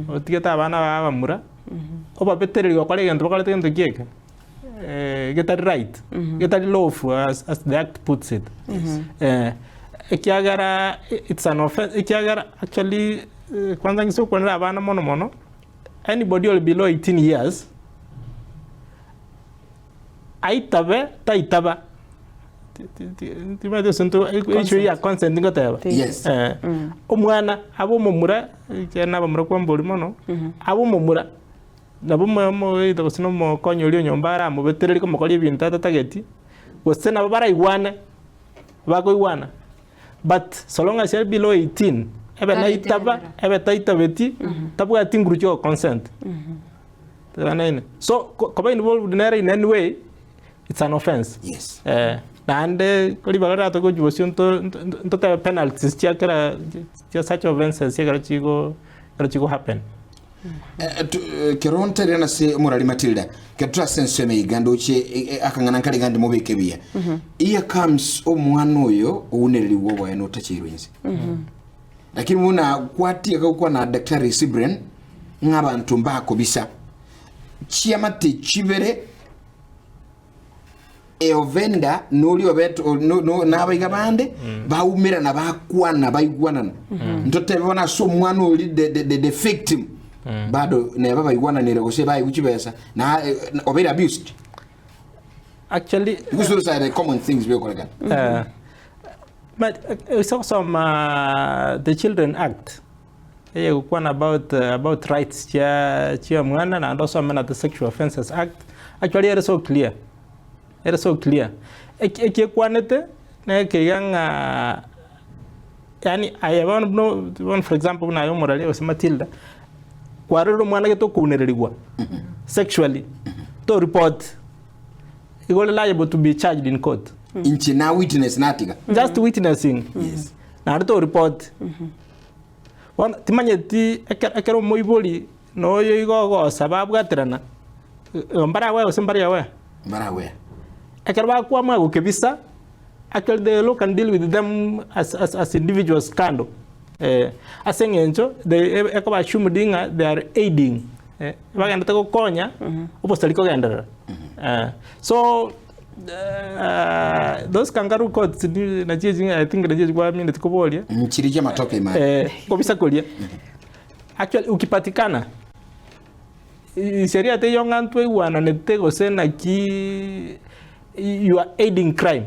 otigeta abana bamura oba betereri gokora egento bakorete egento kieke get right get lawful as the act puts it. Ekiagara it's an offense ekiagara actually kwanza ngiso kwanza abana mono anybody will below 18 years aitabe taitaba timete sunto issue ya consent ngoteba Yes. Omwana abo momura cyana bamura kwa mboli mono abo momura nabo mo ito sino mo konyo lyo nyombara mo betereri ko mokoli bintu tatageti gosena babara igwana bago igwana but so long as you're below 18 ebe na itaba ebe taitabeti tabu ya tinguru cho consent so koba involved in any way it's an offense. Yes. And koli bagara to go jibosyon to ta penalties chia kara such offenses chia kara chigo happen. Keronta rena se morali Matilda ketra sense me igando che akangana kali gande mobeke bia. Here comes omwana oyo unereli wobo ya nota chirwenzi. Lakini muna kwati akakwa na Dr. Sibren ngabantu mbako bisa. Chiamate chibere eovenda noli obeto no nabayiga bande baumira na bakwana bayigwana ndote bona so mwana oli the victim bado ne baba yigwana ne rekose bayi kuchibesa na obera abused Actually because those are the common things we call them. But it's also the Children Act one about rights chia mwana and also the Sexual Offences Act actually it is so clear. It is so clear. Eke kwanete na ke yang yani I have one for example na yo morale o Matilda kwarero mwana ke to kunererigwa sexually to report he will liable to be charged in court. Inchi na witness natiga. Just witnessing. Yes. Na to report. One timanyeti ekero moiboli no yo igogo sababu gatrana. Mbara we o simbara we. Mbara we. Akarba kwa mago kebisa actually they look and deal with them as individuals kando asengencho they ekaba shumudinga they are aiding baganda tako konya opostaliko gandara so those kangaroo courts na jiji I think na jiji kwa mimi ndikobolia mchirije matoke ima kobisa kolia actually ukipatikana sheria te yonga ntwe wana netego sena ki you are aiding crime.